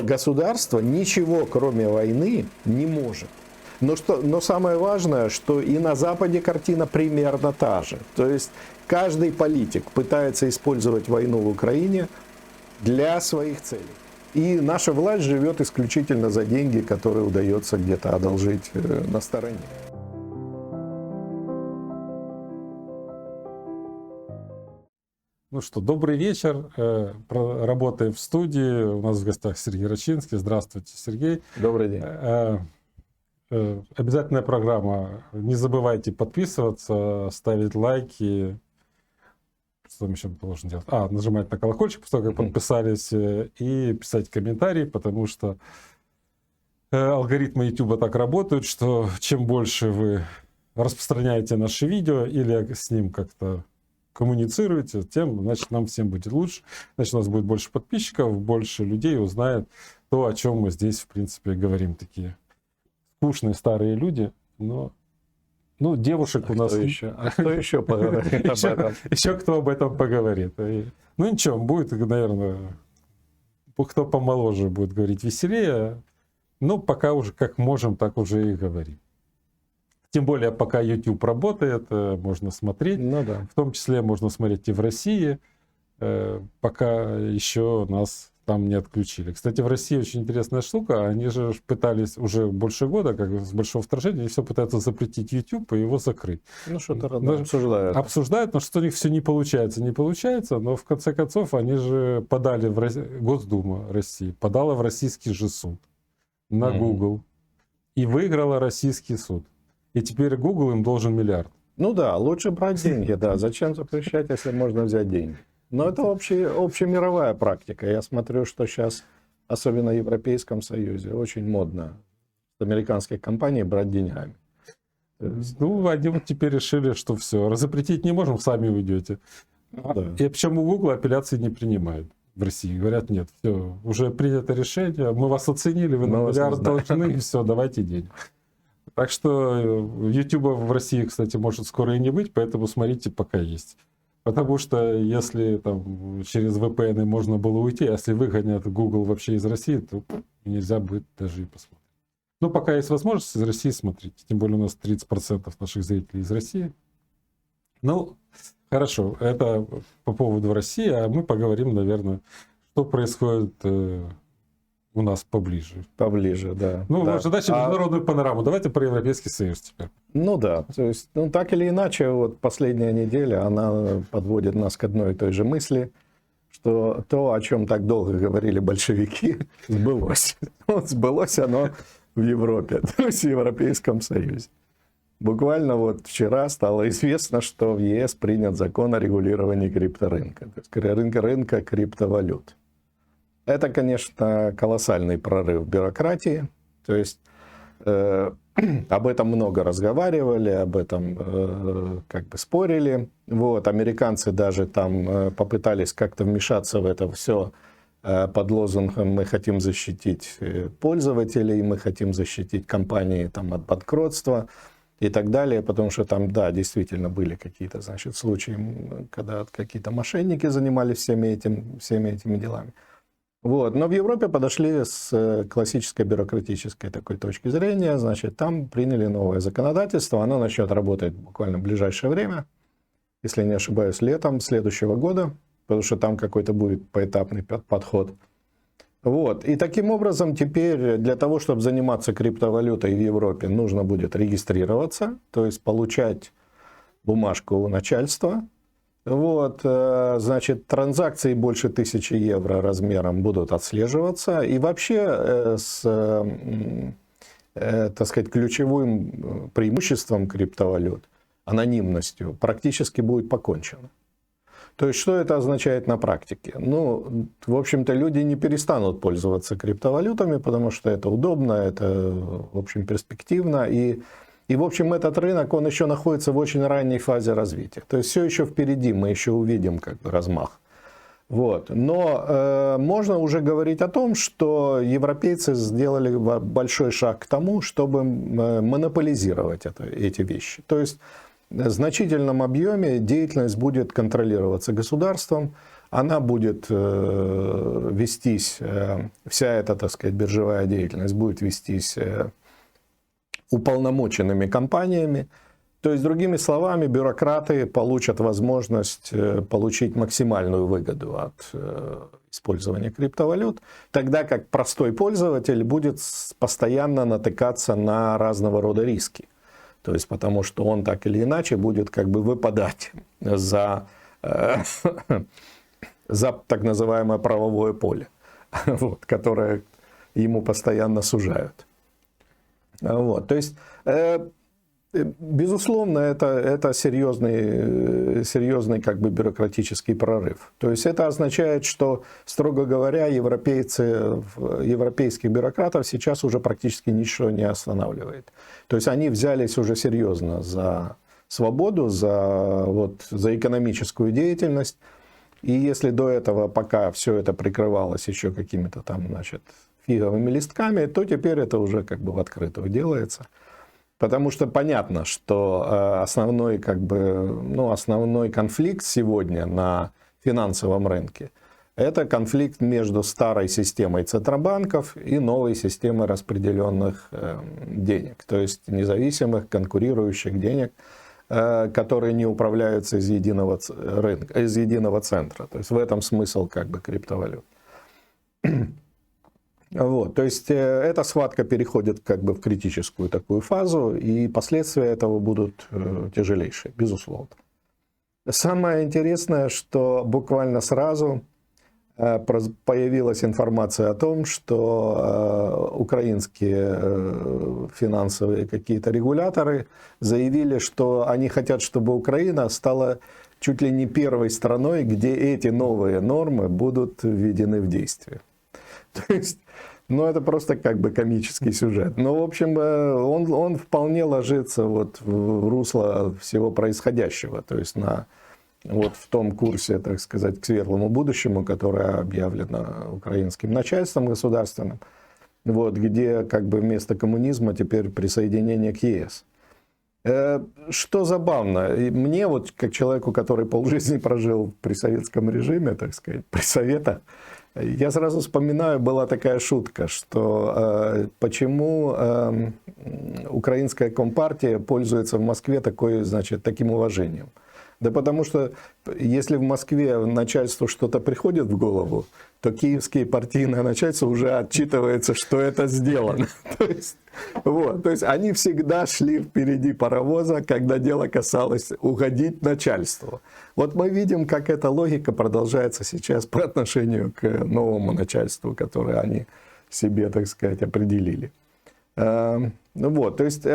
Государство ничего, кроме войны, не может. Но самое важное, что и на Западе картина примерно та же. То есть каждый политик пытается использовать войну в Украине для своих целей. И наша власть живет исключительно за деньги, которые удается где-то одолжить на стороне. Ну что, добрый вечер. Работаем в студии. У нас в гостях Сергей Рачинский. Здравствуйте, Сергей. Добрый день. Обязательная программа. Не забывайте подписываться, ставить лайки. Что мы еще должны делать? Нажимать на колокольчик, после того, как подписались, и писать комментарии, потому что алгоритмы YouTube так работают, что чем больше вы распространяете наши видео или с ним как-то коммуницируете, тем, значит, нам всем будет лучше. Значит, у нас будет больше подписчиков, больше людей узнает то, о чем мы здесь, в принципе, говорим. Такие скучные старые люди, но девушек у нас... Кто еще поговорит об этом? Еще кто об этом поговорит. Ну ничего, будет, наверное, кто помоложе будет говорить веселее. Но пока уже как можем, так уже и говорим. Тем более, пока YouTube работает, можно смотреть. Ну, да. В том числе можно смотреть и в России, пока еще нас там не отключили. Кстати, в России очень интересная штука. Они же пытались уже больше года, как с большого вторжения, они все пытаются запретить YouTube и его закрыть. Ну, что-то обсуждают. Обсуждают, но что у них все не получается. Но в конце концов они же подали Госдума России, подала в российский же суд на Google и выиграла российский суд. И теперь Google им должен миллиард. Ну да, лучше брать деньги, да. Зачем запрещать, если можно взять деньги? Но это общемировая практика. Я смотрю, что сейчас, особенно в Европейском Союзе, очень модно с американских компаний брать деньгами. Ну, они вот теперь решили, что все, запретить не можем, сами уйдете. Да. И причем у Google апелляции не принимают в России. Говорят, нет, все, уже принято решение, мы вас оценили, вы нам миллиард должны, и все, давайте деньги. Так что YouTube в России, кстати, может скоро и не быть, поэтому смотрите, пока есть. Потому что если там через VPN можно было уйти, а если выгонят Google вообще из России, то нельзя будет даже и посмотреть. Но пока есть возможность из России смотреть. Тем более у нас 30% наших зрителей из России. Ну, хорошо, это по поводу России, а мы поговорим, наверное, что происходит у нас поближе. Поближе, да. Ну, да. задача международную панораму. Давайте про Европейский Союз теперь. Ну да, то есть, так или иначе, вот последняя неделя, она подводит нас к одной и той же мысли, что то, о чем так долго говорили большевики, сбылось. Вот сбылось оно в Европе, то есть в Европейском Союзе. Буквально вот вчера стало известно, что в ЕС принят закон о регулировании крипторынка, то есть рынка криптовалют. Это, конечно, колоссальный прорыв бюрократии. То есть об этом много разговаривали, об этом как бы спорили. Вот, американцы даже там попытались как-то вмешаться в это все под лозунгом «мы хотим защитить пользователей, мы хотим защитить компании там, от банкротства» и так далее. Потому что там, да, действительно были какие-то, значит, случаи, когда какие-то мошенники занимались всеми этими делами. Вот. Но в Европе подошли с классической бюрократической такой точки зрения. Значит, там приняли новое законодательство. Оно начнет работать буквально в ближайшее время, если не ошибаюсь, летом следующего года, потому что там какой-то будет поэтапный подход. Вот. И таким образом теперь для того, чтобы заниматься криптовалютой в Европе, нужно будет регистрироваться, то есть получать бумажку у начальства. Вот, значит, транзакции больше 1000 евро размером будут отслеживаться. И вообще так сказать, ключевым преимуществом криптовалют, анонимностью, практически будет покончено. То есть, что это означает на практике? Ну, в общем-то, люди не перестанут пользоваться криптовалютами, потому что это удобно, это, в общем, перспективно. И, в общем, этот рынок, он еще находится в очень ранней фазе развития. То есть, все еще впереди, мы еще увидим как бы размах. Вот. Но можно уже говорить о том, что европейцы сделали большой шаг к тому, чтобы монополизировать эти вещи. То есть, в значительном объеме деятельность будет контролироваться государством, она будет вестись, вся эта, так сказать, биржевая деятельность будет вестись уполномоченными компаниями. То есть, другими словами, бюрократы получат возможность получить максимальную выгоду от использования криптовалют, тогда как простой пользователь будет постоянно натыкаться на разного рода риски. То есть, потому что он так или иначе будет как бы выпадать за так называемое правовое поле, вот, которое ему постоянно сужают. Вот, то есть, безусловно, это серьезный как бы бюрократический прорыв. То есть это означает, что, строго говоря, европейских бюрократов сейчас уже практически ничего не останавливает. То есть они взялись уже серьезно за свободу, за экономическую деятельность. И если до этого пока все это прикрывалось еще какими-то там, значит, фиговыми листками, то теперь это уже как бы в открытую делается. Потому что понятно, что основной конфликт сегодня на финансовом рынке – это конфликт между старой системой центробанков и новой системой распределенных денег. То есть независимых, конкурирующих денег, которые не управляются из единого рынка, из единого центра. То есть в этом смысл как бы криптовалют. Вот, то есть эта схватка переходит как бы в критическую такую фазу, и последствия этого будут тяжелейшие, безусловно. Самое интересное, что буквально сразу появилась информация о том, что украинские финансовые какие-то регуляторы заявили, что они хотят, чтобы Украина стала чуть ли не первой страной, где эти новые нормы будут введены в действие. То есть, это просто как бы комический сюжет. Но, в общем, он вполне ложится вот в русло всего происходящего. То есть, в том курсе, так сказать, к светлому будущему, которое объявлено украинским начальством государственным, вот, где как бы вместо коммунизма теперь присоединение к ЕС. Что забавно, мне вот как человеку, который полжизни прожил при советском режиме, так сказать, при Совета, я сразу вспоминаю, была такая шутка, что почему украинская компартия пользуется в Москве таким уважением. Да потому что если в Москве начальству что-то приходит в голову, то киевские партийное начальство уже отчитывается, что это сделано. То есть они всегда шли впереди паровоза, когда дело касалось угодить начальству. Вот мы видим, как эта логика продолжается сейчас по отношению к новому начальству, которое они себе, так сказать, определили. Вот, то есть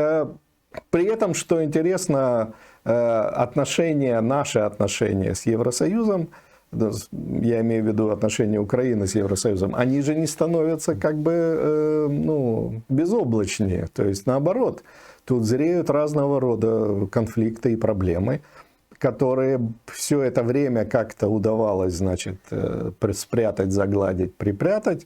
при этом, что интересно, наши отношения с Евросоюзом, я имею в виду отношения Украины с Евросоюзом, они же не становятся как бы безоблачнее. То есть наоборот, тут зреют разного рода конфликты и проблемы, которые все это время как-то удавалось, значит, спрятать, загладить, припрятать.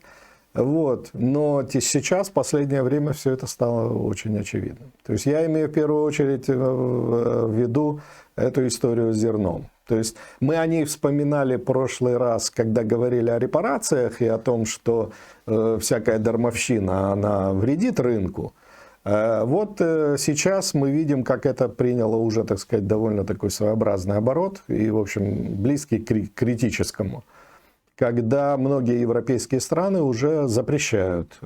Вот. Но сейчас, в последнее время, все это стало очень очевидным. То есть я имею в первую очередь в виду эту историю с зерном. То есть мы о ней вспоминали в прошлый раз, когда говорили о репарациях и о том, что всякая дармовщина, она вредит рынку. Вот сейчас мы видим, как это приняло уже, так сказать, довольно такой своеобразный оборот и, в общем, близкий к критическому. Когда многие европейские страны уже запрещают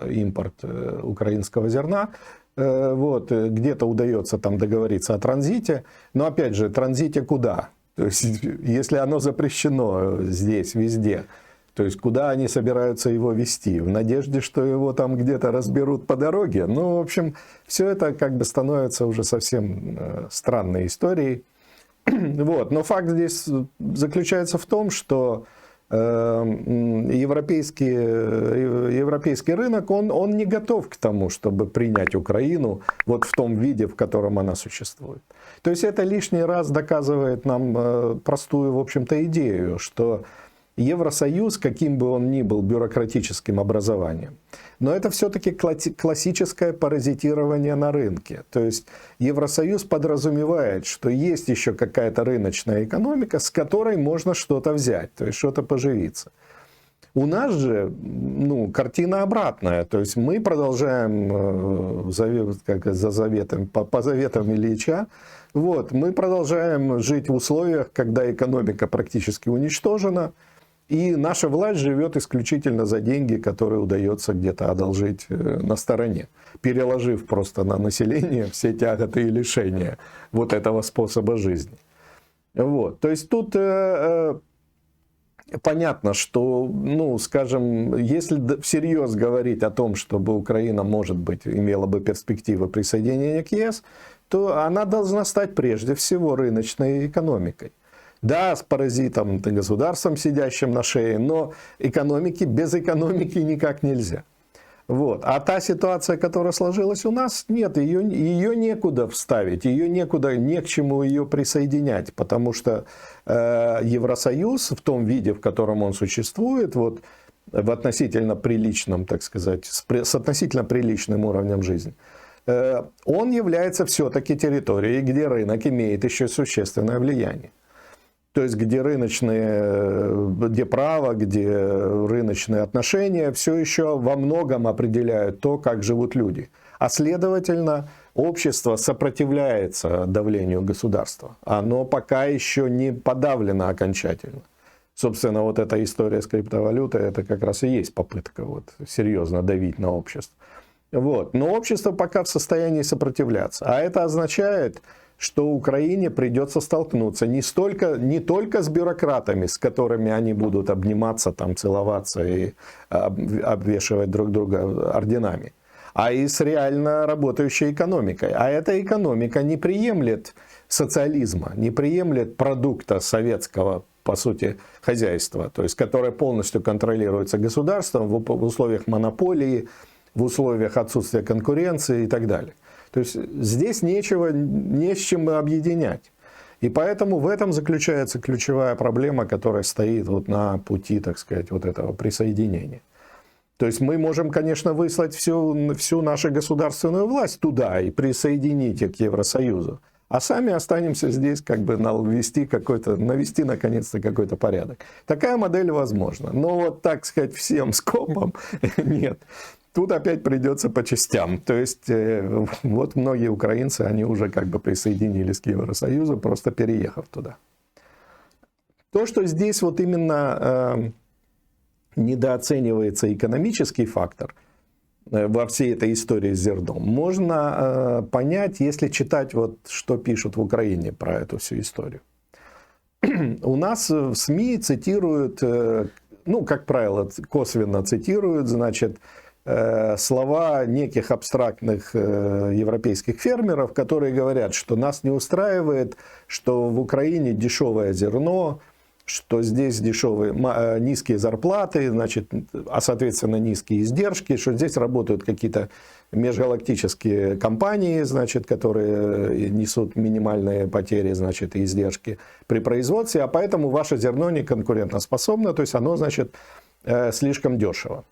импорт украинского зерна. Вот, где-то удается там договориться о транзите. Но опять же, транзите куда? То есть, если оно запрещено здесь, везде, то есть куда они собираются его везти? В надежде, что его там где-то разберут по дороге? Ну, в общем, все это как бы становится уже совсем странной историей. Вот. Но факт здесь заключается в том, что европейский рынок, он не готов к тому, чтобы принять Украину вот в том виде, в котором она существует. То есть это лишний раз доказывает нам простую, в общем-то, идею, что Евросоюз, каким бы он ни был бюрократическим образованием, но это все-таки классическое паразитирование на рынке. То есть Евросоюз подразумевает, что есть еще какая-то рыночная экономика, с которой можно что-то взять, то есть что-то поживиться. У нас же картина обратная. То есть мы продолжаем по заветам Ильича, мы продолжаем жить в условиях, когда экономика практически уничтожена, и наша власть живет исключительно за деньги, которые удается где-то одолжить на стороне, переложив просто на население все тяготы и лишения вот этого способа жизни. То есть тут понятно, что, скажем, если всерьез говорить о том, чтобы Украина, может быть, имела бы перспективы присоединения к ЕС, то она должна стать прежде всего рыночной экономикой. Да, с паразитом, государством, сидящим на шее, но без экономики никак нельзя. А та ситуация, которая сложилась у нас, нет, ее некуда вставить, не к чему ее присоединять, потому что Евросоюз в том виде, в котором он существует, в относительно приличном, так сказать, с относительно приличным уровнем жизни, он является все-таки территорией, где рынок имеет еще существенное влияние. То есть, где право, где рыночные отношения все еще во многом определяют то, как живут люди. А следовательно, общество сопротивляется давлению государства. Оно пока еще не подавлено окончательно. Собственно, эта история с криптовалютой, это как раз и есть попытка серьезно давить на общество. Но общество пока в состоянии сопротивляться. А это означает, что Украине придется столкнуться не только с бюрократами, с которыми они будут обниматься, целоваться и обвешивать друг друга орденами, а и с реально работающей экономикой. А эта экономика не приемлет социализма, не приемлет продукта советского, по сути, хозяйства, то есть, которое полностью контролируется государством в условиях монополии, в условиях отсутствия конкуренции и так далее. То есть здесь не с чем объединять. И поэтому в этом заключается ключевая проблема, которая стоит на пути, так сказать, этого присоединения. То есть мы можем, конечно, выслать всю нашу государственную власть туда и присоединить их к Евросоюзу, а сами останемся здесь, навести наконец-то какой-то порядок. Такая модель возможна. Но так сказать, всем скопом нет. Тут опять придется по частям. То есть, многие украинцы, они уже присоединились к Евросоюзу, просто переехав туда. То, что здесь именно недооценивается экономический фактор во всей этой истории с зерном, можно понять, если читать, что пишут в Украине про эту всю историю. У нас в СМИ цитируют, как правило, косвенно цитируют, слова неких абстрактных европейских фермеров, которые говорят, что нас не устраивает, что в Украине дешевое зерно, что здесь низкие зарплаты, а соответственно низкие издержки, что здесь работают какие-то межгалактические компании, которые несут минимальные потери, и издержки при производстве, а поэтому ваше зерно не конкурентоспособно, то есть оно, слишком дешево.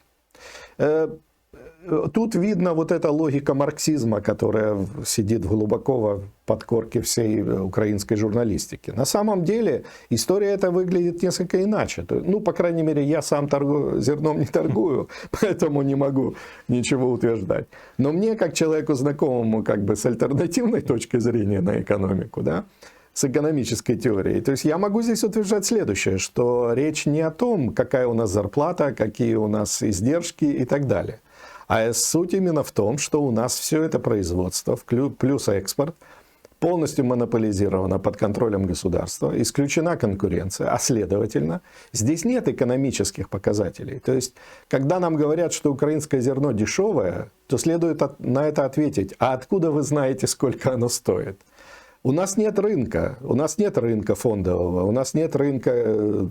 Тут видно эта логика марксизма, которая сидит глубоко в подкорке всей украинской журналистики. На самом деле история эта выглядит несколько иначе. По крайней мере, я сам зерном не торгую, поэтому не могу ничего утверждать. Но мне, как человеку знакомому с альтернативной точкой зрения на экономику, с экономической теорией. То есть я могу здесь утверждать следующее, что речь не о том, какая у нас зарплата, какие у нас издержки и так далее. А суть именно в том, что у нас все это производство, плюс экспорт, полностью монополизировано под контролем государства, исключена конкуренция, а следовательно, здесь нет экономических показателей. То есть, когда нам говорят, что украинское зерно дешевое, то следует на это ответить, а откуда вы знаете, сколько оно стоит? У нас нет рынка фондового, у нас нет рынка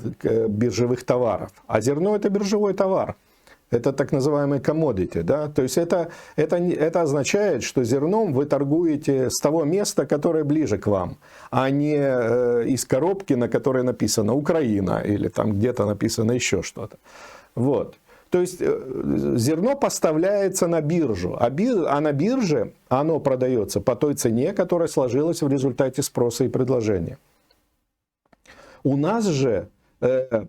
биржевых товаров, а зерно это биржевой товар. Это так называемый commodity, да? То есть это означает, что зерном вы торгуете с того места, которое ближе к вам, а не из коробки, на которой написано Украина или там где-то написано еще что-то. Вот. То есть зерно поставляется на биржу, а на бирже оно продается по той цене, которая сложилась в результате спроса и предложения. У нас же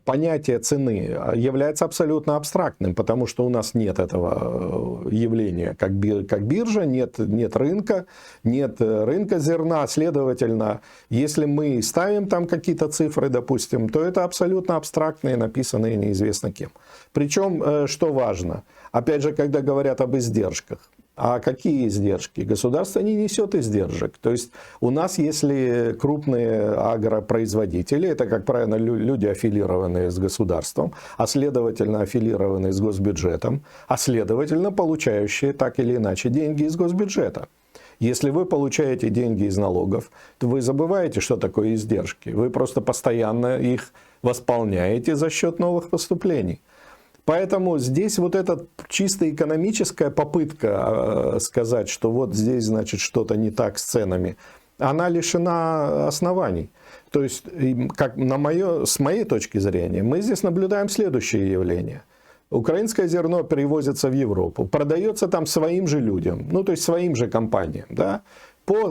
понятие цены является абсолютно абстрактным, потому что у нас нет этого явления, как биржа, нет рынка зерна. Следовательно, если мы ставим там какие-то цифры, допустим, то это абсолютно абстрактные, написанные неизвестно кем. Причем, что важно, опять же, когда говорят об издержках, а какие издержки? Государство не несет издержек. То есть у нас, если крупные агропроизводители, это, как правило, люди, аффилированные с государством, а следовательно, аффилированные с госбюджетом, а следовательно, получающие так или иначе деньги из госбюджета. Если вы получаете деньги из налогов, то вы забываете, что такое издержки. Вы просто постоянно их восполняете за счет новых поступлений. Поэтому здесь вот эта чисто экономическая попытка сказать, что вот здесь, значит, что-то не так с ценами, она лишена оснований. То есть, как с моей точки зрения, мы здесь наблюдаем следующее явление. Украинское зерно перевозится в Европу, продается там своим же людям, ну то есть своим же компаниям, да, по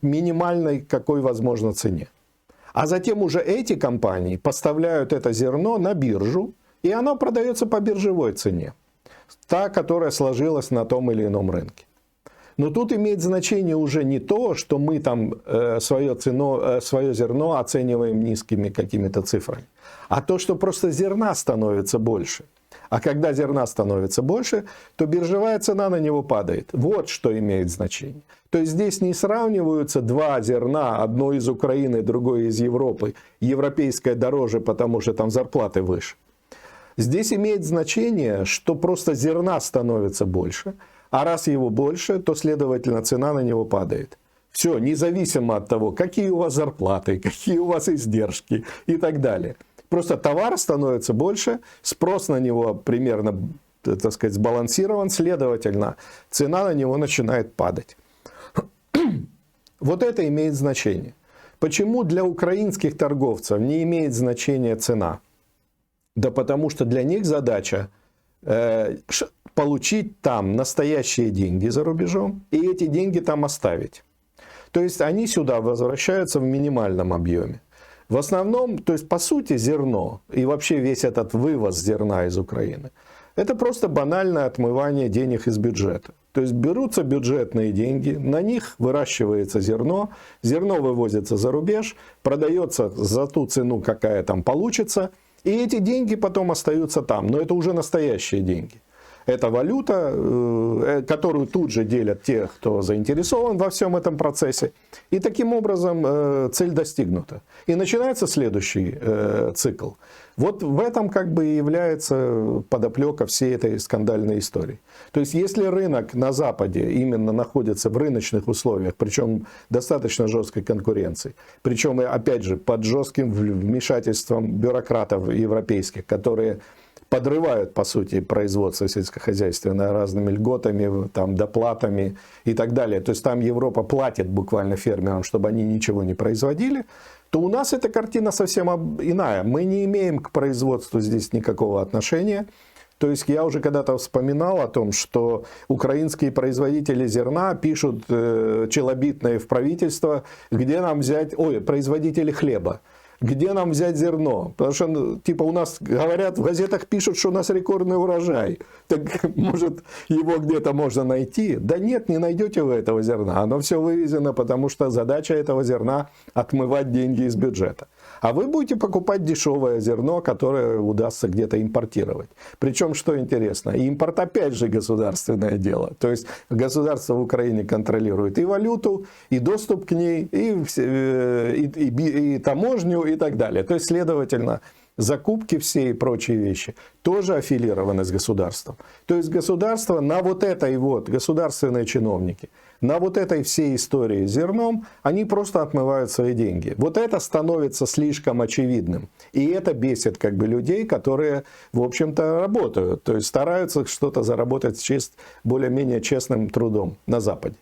минимальной, какой возможно, цене. А затем уже эти компании поставляют это зерно на биржу, и оно продается по биржевой цене, та, которая сложилась на том или ином рынке. Но тут имеет значение уже не то, что мы там свое зерно оцениваем низкими какими-то цифрами, а то, что просто зерна становится больше. А когда зерна становится больше, то биржевая цена на него падает. Вот что имеет значение. То есть здесь не сравниваются два зерна, одно из Украины, другое из Европы. Европейское дороже, потому что там зарплаты выше. Здесь имеет значение, что просто зерна становится больше, а раз его больше, то, следовательно, цена на него падает. Все, независимо от того, какие у вас зарплаты, какие у вас издержки и так далее. Просто товар становится больше, спрос на него примерно, так сказать, сбалансирован, следовательно, цена на него начинает падать. Вот это имеет значение. Почему для украинских торговцев не имеет значения цена? Да потому что для них задача получить там настоящие деньги за рубежом и эти деньги там оставить. То есть они сюда возвращаются в минимальном объеме. В основном, то есть по сути зерно и вообще весь этот вывоз зерна из Украины, это просто банальное отмывание денег из бюджета. То есть берутся бюджетные деньги, на них выращивается зерно, зерно вывозится за рубеж, продается за ту цену, какая там получится, и эти деньги потом остаются там. Но это уже настоящие деньги. Это валюта, которую тут же делят те, кто заинтересован во всем этом процессе. И таким образом цель достигнута. И начинается следующий цикл. Вот в этом как бы и является подоплека всей этой скандальной истории. То есть если рынок на Западе именно находится в рыночных условиях, причем достаточно жесткой конкуренции, причем опять же под жестким вмешательством бюрократов европейских, которые подрывают, по сути, производство сельскохозяйственное разными льготами, там, доплатами и так далее. То есть там Европа платит буквально фермерам, чтобы они ничего не производили, то у нас эта картина совсем иная. Мы не имеем к производству здесь никакого отношения. То есть я уже когда-то вспоминал о том, что украинские производители зерна пишут челобитные в правительство, где нам взять, производители хлеба. Где нам взять зерно? Потому что, типа, у нас говорят, в газетах пишут, что у нас рекордный урожай. Так, может, его где-то можно найти? Да нет, не найдете вы этого зерна. Оно все вывезено, потому что задача этого зерна отмывать деньги из бюджета. А вы будете покупать дешевое зерно, которое удастся где-то импортировать. Причем, что интересно, импорт опять же государственное дело. То есть государство в Украине контролирует и валюту, и доступ к ней, и таможню, и так далее. То есть, следовательно, закупки все и прочие вещи тоже аффилированы с государством. То есть государство на вот этой вот, государственные чиновники, на вот этой всей истории с зерном, они просто отмывают свои деньги. Вот это становится слишком очевидным. И это бесит как бы людей, которые, в общем-то, работают. То есть стараются что-то заработать более-менее честным трудом на Западе.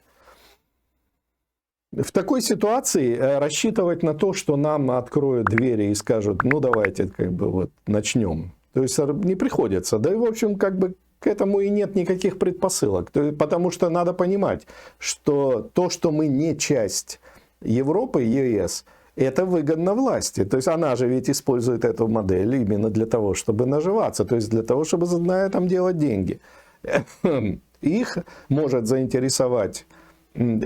В такой ситуации рассчитывать на то, что нам откроют двери и скажут, ну давайте как бы вот начнем. То есть не приходится. Да и в общем как бы к этому и нет никаких предпосылок. Потому что надо понимать, что то, что мы не часть Европы, ЕС, это выгодно власти. То есть она же ведь использует эту модель именно для того, чтобы наживаться. То есть для того, чтобы на этом делать деньги. Их может заинтересовать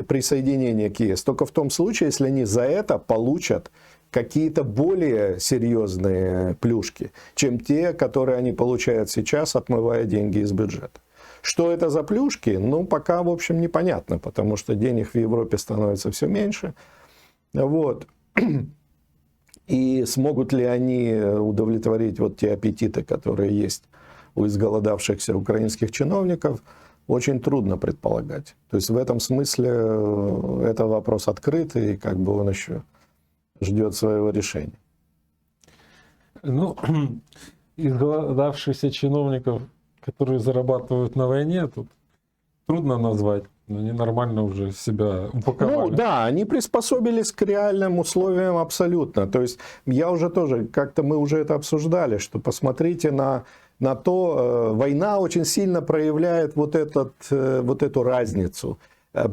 присоединение к ЕС только в том случае, если они за это получат какие-то более серьезные плюшки, чем те, которые они получают сейчас, отмывая деньги из бюджета. Что это за плюшки? Ну, пока, в общем, непонятно, потому что денег в Европе становится все меньше. Вот. И смогут ли они удовлетворить вот те аппетиты, которые есть у изголодавшихся украинских чиновников, очень трудно предполагать. То есть в этом смысле это вопрос открытый, и как бы он еще ждет своего решения. Ну, изголодавшихся чиновников, которые зарабатывают на войне, тут трудно назвать. Они нормально уже себя упаковали. Ну да, они приспособились к реальным условиям абсолютно. То есть я уже тоже, как-то мы уже это обсуждали, что посмотрите на то, война очень сильно проявляет вот эту разницу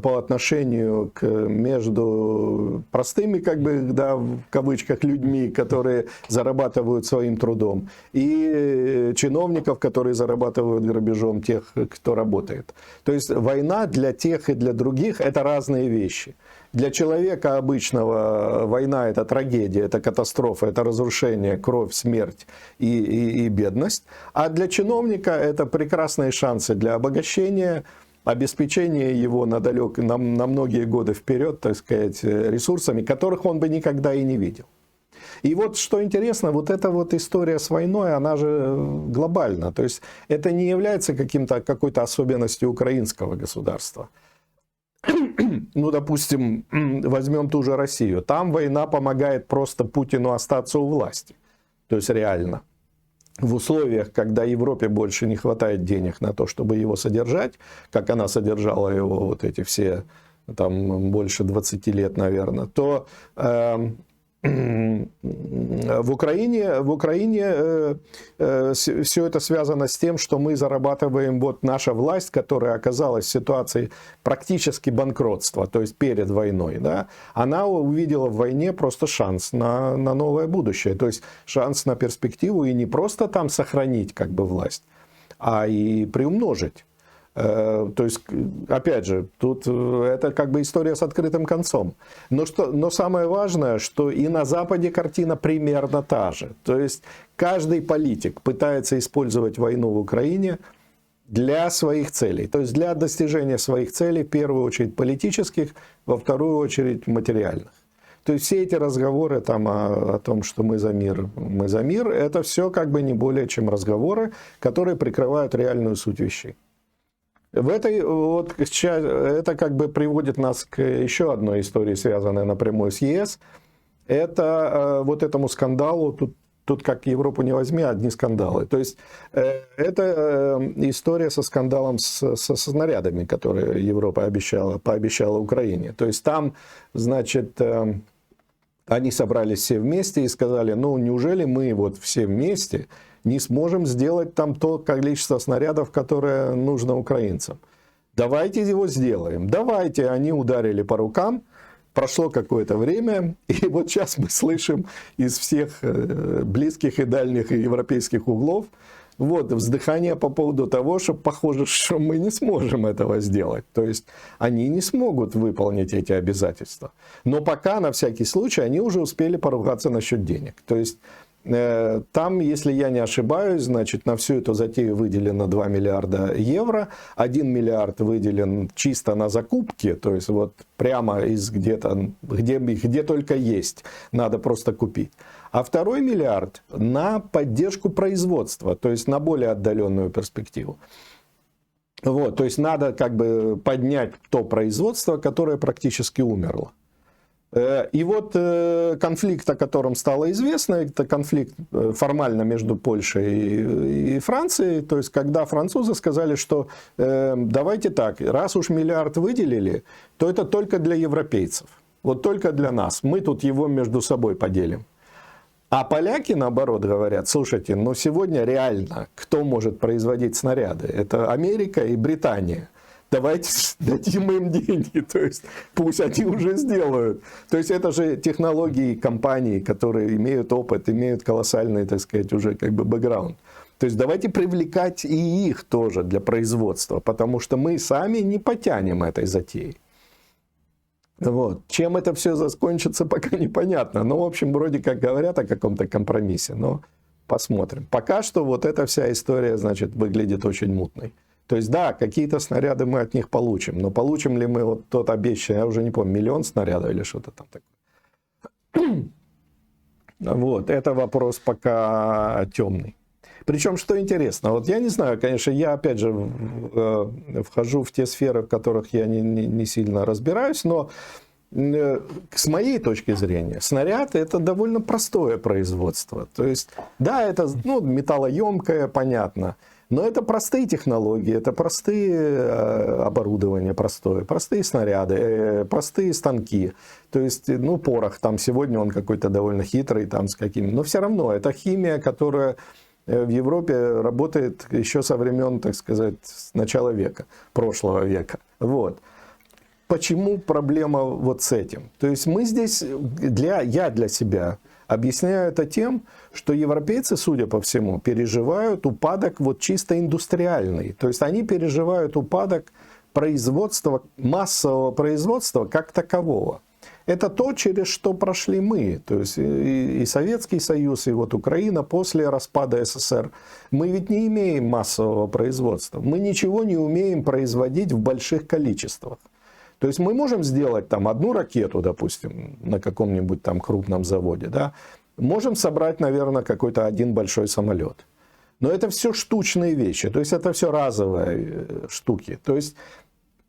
по отношению между простыми, как бы, да, в кавычках, людьми, которые зарабатывают своим трудом, и чиновников, которые зарабатывают грабежом тех, кто работает. То есть война для тех и для других – это разные вещи. Для человека обычного война – это трагедия, это катастрофа, это разрушение, кровь, смерть и бедность. А для чиновника это прекрасные шансы для обогащения, обеспечения его на многие годы вперед, так сказать, ресурсами, которых он бы никогда и не видел. И вот что интересно, вот эта вот история с войной, она же глобальна. То есть это не является какой-то особенностью украинского государства. Ну, допустим, возьмем ту же Россию. Там война помогает просто Путину остаться у власти. То есть реально. В условиях, когда Европе больше не хватает денег на то, чтобы его содержать, как она содержала его вот эти все, там, больше 20 лет, наверное, то в Украине все это связано с тем, что мы зарабатываем, вот наша власть, которая оказалась в ситуации практически банкротства, то есть перед войной, да, она увидела в войне просто шанс на новое будущее, то есть шанс на перспективу и не просто там сохранить как бы власть, а и приумножить. То есть, опять же, тут это как бы история с открытым концом. Но самое важное, что и на Западе картина примерно та же. То есть каждый политик пытается использовать войну в Украине для своих целей. То есть для достижения своих целей, в первую очередь политических, во вторую очередь материальных. То есть все эти разговоры там о том, что мы за мир, это все как бы не более чем разговоры, которые прикрывают реальную суть вещей. Это как бы приводит нас к еще одной истории, связанной напрямую с ЕС. Это вот этому скандалу, тут как Европу не возьми, одни скандалы. То есть это история со скандалом со снарядами, которые Европа пообещала Украине. То есть там, значит, они собрались все вместе и сказали, ну неужели мы вот все вместе не сможем сделать там то количество снарядов, которое нужно украинцам. Давайте его сделаем. Давайте. Они ударили по рукам. Прошло какое-то время. И вот сейчас мы слышим из всех близких и дальних европейских углов вот вздыхание по поводу того, что похоже, что мы не сможем этого сделать. То есть они не смогут выполнить эти обязательства. Но пока, на всякий случай, они уже успели поругаться насчет денег. То есть Там, если я не ошибаюсь, значит, на всю эту затею выделено 2 миллиарда евро. 1 миллиард выделен чисто на закупки, то есть вот прямо из где-то, где только есть, надо просто купить. А 2 миллиард на поддержку производства, то есть на более отдаленную перспективу. Вот, то есть надо как бы поднять то производство, которое практически умерло. И вот конфликт, о котором стало известно, это конфликт формально между Польшей и Францией. То есть, когда французы сказали, что давайте так, раз уж миллиард выделили, то это только для европейцев. Вот только для нас. Мы тут его между собой поделим. А поляки, наоборот, говорят, слушайте, но сегодня реально кто может производить снаряды? Это Америка и Британия. Давайте дадим им деньги, то есть пусть они уже сделают. То есть это же технологии компаний, которые имеют опыт, имеют колоссальный, так сказать, уже как бы бэкграунд. То есть давайте привлекать и их тоже для производства, потому что мы сами не потянем этой затеи. Вот. Чем это все закончится, пока непонятно. Ну, в общем, вроде как говорят о каком-то компромиссе, но посмотрим. Пока что вот эта вся история, значит, выглядит очень мутной. То есть, да, какие-то снаряды мы от них получим, но получим ли мы вот тот обещанный, я уже не помню, 1 000 000 снарядов или что-то там такое. Вот, это вопрос пока темный. Причем, что интересно, вот я не знаю, конечно, я опять же вхожу в те сферы, в которых я не сильно разбираюсь, но с моей точки зрения, снаряд это довольно простое производство. То есть, да, это металлоемкое, понятно. Но это простые технологии, это простые оборудования, простые снаряды, простые станки. То есть, порох там сегодня он какой-то довольно хитрый, там с какими. Но все равно это химия, которая в Европе работает еще со времен, так сказать, с начала века, прошлого века. Вот. Почему проблема вот с этим? То есть мы здесь, я для себя объясняю это тем, что европейцы, судя по всему, переживают упадок вот чисто индустриальный. То есть они переживают упадок производства, массового производства как такового. Это то, через что прошли мы. То есть и Советский Союз, и вот Украина после распада СССР. Мы ведь не имеем массового производства. Мы ничего не умеем производить в больших количествах. То есть мы можем сделать там 1 ракету, допустим, на каком-нибудь там крупном заводе, да? Можем собрать, наверное, какой-то 1 большой самолет. Но это все штучные вещи, то есть это все разовые штуки. То есть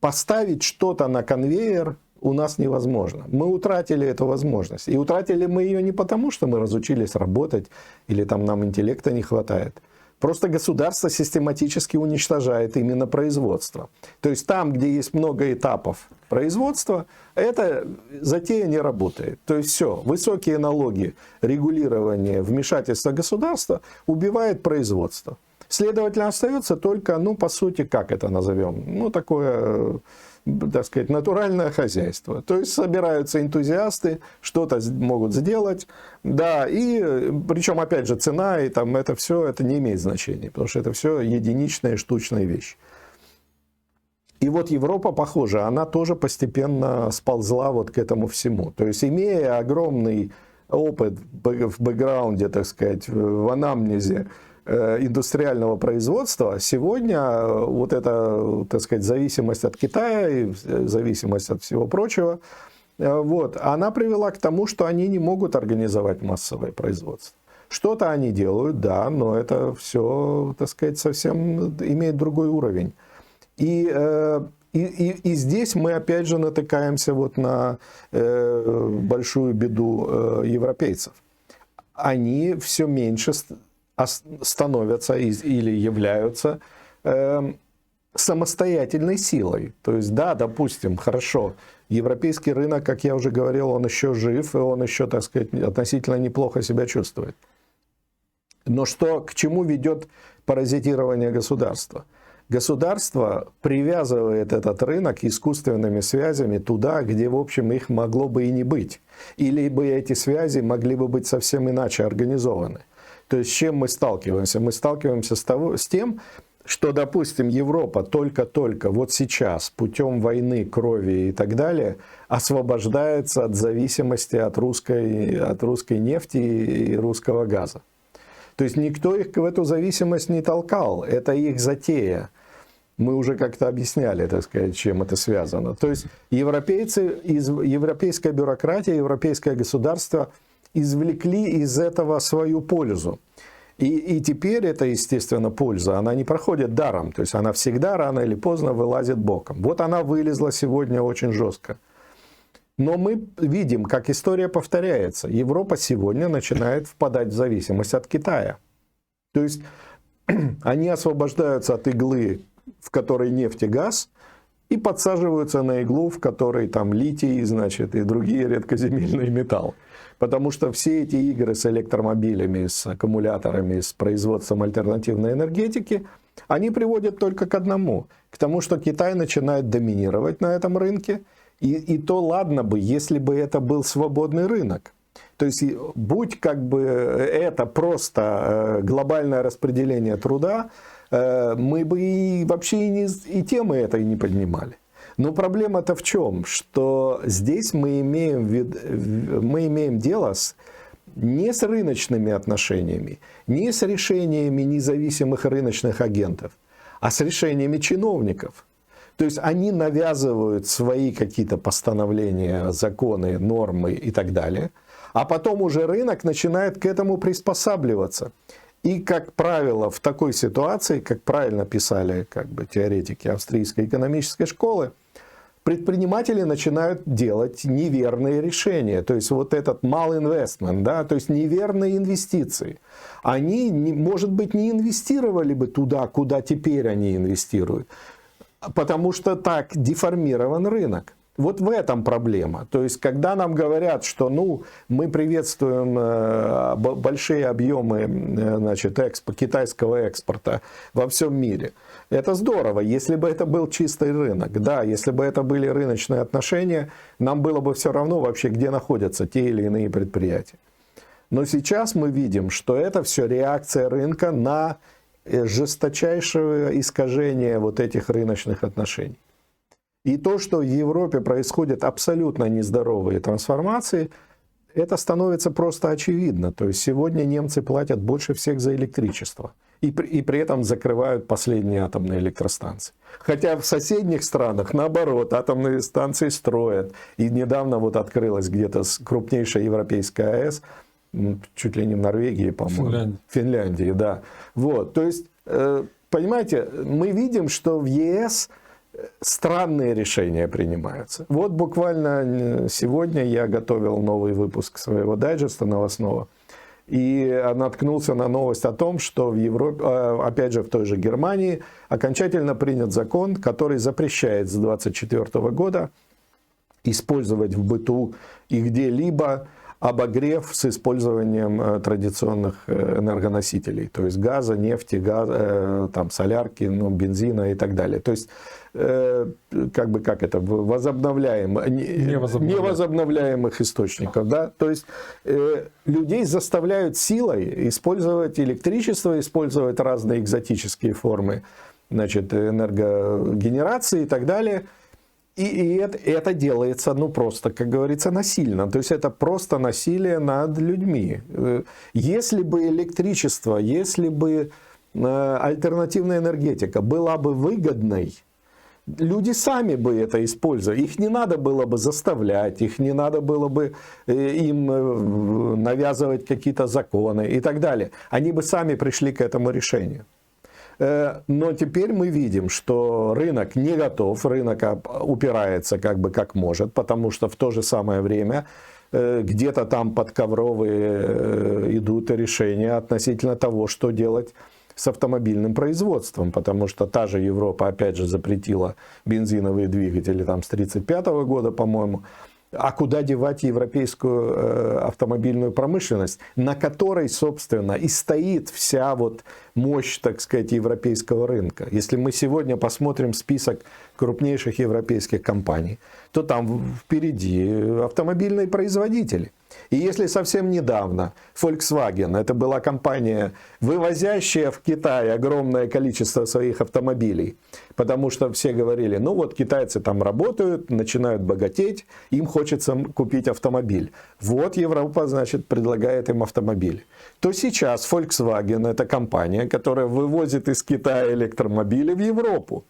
поставить что-то на конвейер у нас невозможно. Мы утратили эту возможность. И утратили мы ее не потому, что мы разучились работать или там нам интеллекта не хватает. Просто государство систематически уничтожает именно производство. То есть там, где есть много этапов производства, эта затея не работает. То есть все, высокие налоги, регулирование, вмешательство государства убивает производство. Следовательно, остается только, по сути, как это назовем, такое, так сказать, натуральное хозяйство. То есть собираются энтузиасты, что-то могут сделать, да, и причем, опять же, цена и там это все, это не имеет значения, потому что это все единичные штучные вещи. И вот Европа, похоже, она тоже постепенно сползла вот к этому всему. То есть, имея огромный опыт в бэкграунде, так сказать, в анамнезе индустриального производства, сегодня вот эта, так сказать, зависимость от Китая и зависимость от всего прочего, вот, она привела к тому, что они не могут организовать массовое производство. Что-то они делают, да, но это все, так сказать, совсем имеет другой уровень. И здесь мы опять же натыкаемся вот на большую беду европейцев. Они все меньше становятся или являются самостоятельной силой. То есть, да, допустим, хорошо, европейский рынок, как я уже говорил, он еще жив, и он еще, так сказать, относительно неплохо себя чувствует. Но к чему ведет паразитирование государства? Государство привязывает этот рынок искусственными связями туда, где, в общем, их могло бы и не быть. Или бы эти связи могли бы быть совсем иначе организованы. То есть с чем мы сталкиваемся? Мы сталкиваемся с тем, что, допустим, Европа только-только вот сейчас путем войны, крови и так далее освобождается от зависимости от русской нефти и русского газа. То есть никто их в эту зависимость не толкал, это их затея. Мы уже как-то объясняли, так сказать, чем это связано. То есть европейцы, европейская бюрократия, европейское государство извлекли из этого свою пользу. И теперь эта, естественно, польза, она не проходит даром. То есть она всегда рано или поздно вылазит боком. Вот она вылезла сегодня очень жестко. Но мы видим, как история повторяется. Европа сегодня начинает впадать в зависимость от Китая. То есть они освобождаются от иглы, в которой нефть и газ, и подсаживаются на иглу, в которой там литий, значит, и другие редкоземельные металлы. Потому что все эти игры с электромобилями, с аккумуляторами, с производством альтернативной энергетики, они приводят только к одному. К тому, что Китай начинает доминировать на этом рынке. И то ладно бы, если бы это был свободный рынок. То есть, будь как бы это просто глобальное распределение труда, мы бы и вообще и темы этой не поднимали. Но проблема-то в чем? Что здесь мы имеем дело не с рыночными отношениями, не с решениями независимых рыночных агентов, а с решениями чиновников. То есть они навязывают свои какие-то постановления, законы, нормы и так далее, а потом уже рынок начинает к этому приспосабливаться. И, как правило, в такой ситуации, как правильно писали как бы теоретики австрийской экономической школы, предприниматели начинают делать неверные решения. То есть вот этот malinvestment, да, то есть неверные инвестиции. Они, может быть, не инвестировали бы туда, куда теперь они инвестируют. Потому что так деформирован рынок. Вот в этом проблема. То есть, когда нам говорят, что мы приветствуем большие объемы значит, китайского экспорта во всем мире, это здорово, если бы это был чистый рынок. Да, если бы это были рыночные отношения, нам было бы все равно вообще, где находятся те или иные предприятия. Но сейчас мы видим, что это все реакция рынка на жесточайшее искажение вот этих рыночных отношений. И то, что в Европе происходят абсолютно нездоровые трансформации, это становится просто очевидно. То есть сегодня немцы платят больше всех за электричество. И при этом закрывают последние атомные электростанции. Хотя в соседних странах, наоборот, атомные станции строят. И недавно вот открылась где-то крупнейшая европейская АЭС, чуть ли не в Норвегии, по-моему. Финляндии, да. Вот, то есть, понимаете, мы видим, что в ЕС странные решения принимаются. Вот буквально сегодня я готовил новый выпуск своего дайджеста новостного. И наткнулся на новость о том, что в Европе, опять же в той же Германии, окончательно принят закон, который запрещает с 2024 года использовать в быту и где-либо обогрев с использованием традиционных энергоносителей, то есть газа, нефти, там, солярки, бензина и так далее. То есть, невозобновляемых источников. Да? То есть, людей заставляют силой использовать электричество, использовать разные экзотические формы, значит, энергогенерации и так далее. И это делается, просто, как говорится, насильно. То есть это просто насилие над людьми. Если бы электричество, если бы альтернативная энергетика была бы выгодной, люди сами бы это использовали. Их не надо было бы заставлять, их не надо было бы им навязывать какие-то законы и так далее. Они бы сами пришли к этому решению. Но теперь мы видим, что рынок не готов, рынок упирается как может, потому что в то же самое время где-то там подковровые идут решения относительно того, что делать с автомобильным производством, потому что та же Европа опять же запретила бензиновые двигатели там с 1935 года, по-моему. А куда девать европейскую автомобильную промышленность, на которой, собственно, и стоит вся вот мощь, так сказать, европейского рынка. Если мы сегодня посмотрим список крупнейших европейских компаний, то там впереди автомобильные производители. И если совсем недавно Volkswagen, это была компания, вывозящая в Китай огромное количество своих автомобилей, потому что все говорили, ну вот китайцы там работают, начинают богатеть, им хочется купить автомобиль. Вот Европа, значит, предлагает им автомобиль. То сейчас Volkswagen это компания, которая вывозит из Китая электромобили в Европу.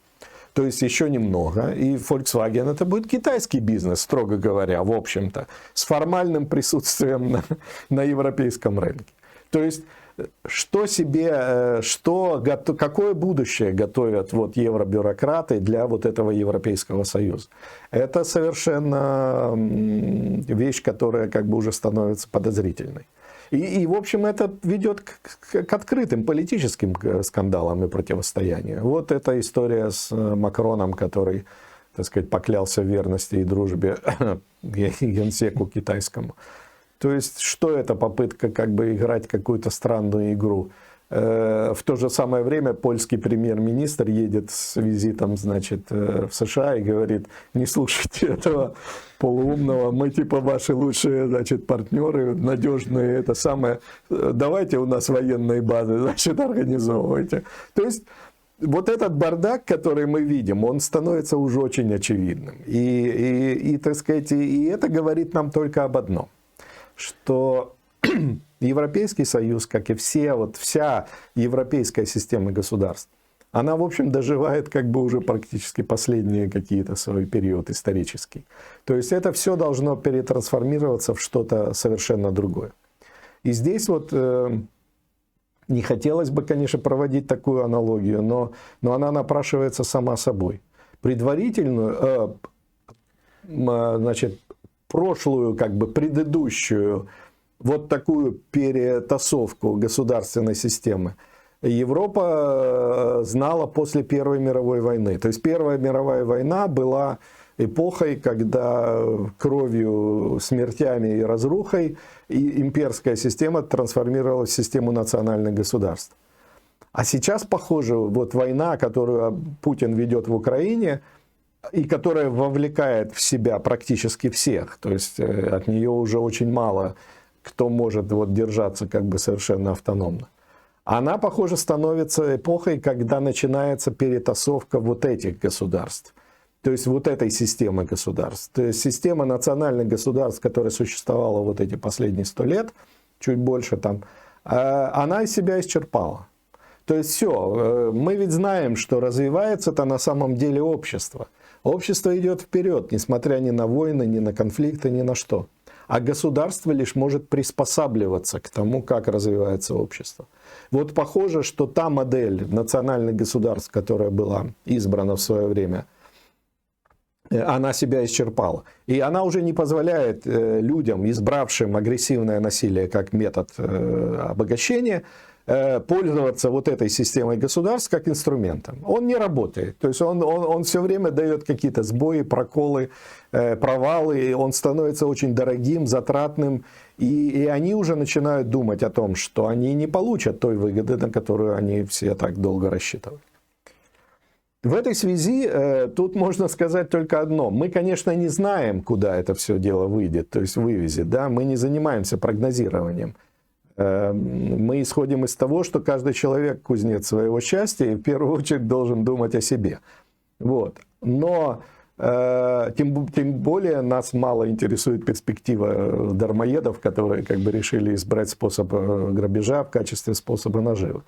То есть еще немного, и Volkswagen это будет китайский бизнес, строго говоря, в общем-то, с формальным присутствием на европейском рынке. То есть, какое будущее готовят вот евробюрократы для вот этого Европейского Союза? Это совершенно вещь, которая как бы уже становится подозрительной. И, в общем, это ведет к открытым политическим скандалам и противостоянию. Вот эта история с Макроном, который, так сказать, поклялся в верности и дружбе генсеку китайскому. То есть, что это попытка как бы играть какую-то странную игру? В то же самое время польский премьер-министр едет с визитом, значит, в США и говорит, не слушайте этого полуумного, мы типа ваши лучшие, значит, партнеры, надежные, это самое, давайте у нас военные базы, значит, организовывайте. То есть, вот этот бардак, который мы видим, он становится уже очень очевидным. И так сказать, и это говорит нам только об одном, что Европейский Союз, как и вся европейская система государств, она, в общем, доживает как бы уже практически последние какие-то свой период исторический. То есть это все должно перетрансформироваться в что-то совершенно другое. И здесь вот не хотелось бы, конечно, проводить такую аналогию, но она напрашивается сама собой. Предварительную, значит, прошлую, как бы предыдущую, вот такую перетасовку государственной системы Европа знала после Первой мировой войны. То есть Первая мировая война была эпохой, когда кровью, смертями и разрухой и имперская система трансформировалась в систему национальных государств. А сейчас, похоже, вот война, которую Путин ведет в Украине, и которая вовлекает в себя практически всех, то есть от нее уже очень мало кто может вот держаться как бы совершенно автономно. Она, похоже, становится эпохой, когда начинается перетасовка вот этих государств. То есть вот этой системы государств. То есть система национальных государств, которая существовала вот эти последние 100 лет, чуть больше там, она из себя исчерпала. То есть все, мы ведь знаем, что развивается-то на самом деле общество. Общество идет вперед, несмотря ни на войны, ни на конфликты, ни на что. А государство лишь может приспосабливаться к тому, как развивается общество. Вот похоже, что та модель национальных государств, которая была избрана в свое время, она себя исчерпала. И она уже не позволяет людям, избравшим агрессивное насилие как метод обогащения, пользоваться вот этой системой государств как инструментом. Он не работает. То есть он все время дает какие-то сбои, проколы, провалы. Он становится очень дорогим, затратным. И они уже начинают думать о том, что они не получат той выгоды, на которую они все так долго рассчитывали. В этой связи тут можно сказать только одно. Мы, конечно, не знаем, куда это все дело выйдет, то есть вывезет. Да? Мы не занимаемся прогнозированием. Мы исходим из того, что каждый человек кузнец своего счастья и в первую очередь должен думать о себе. Вот. Но тем более нас мало интересует перспектива дармоедов, которые как бы решили избрать способ грабежа в качестве способа наживы.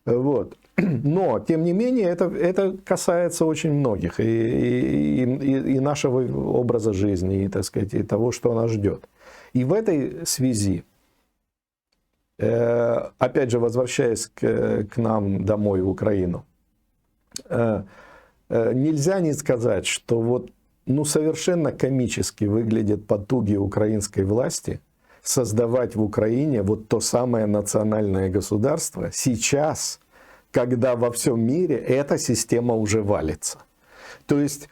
Вот. Но, тем не менее, это касается очень многих и нашего образа жизни, и, так сказать, и того, что нас ждет. И в этой связи, опять же, возвращаясь к нам домой, в Украину, нельзя не сказать, что вот, совершенно комически выглядят потуги украинской власти создавать в Украине вот то самое национальное государство сейчас, когда во всем мире эта система уже валится. То есть,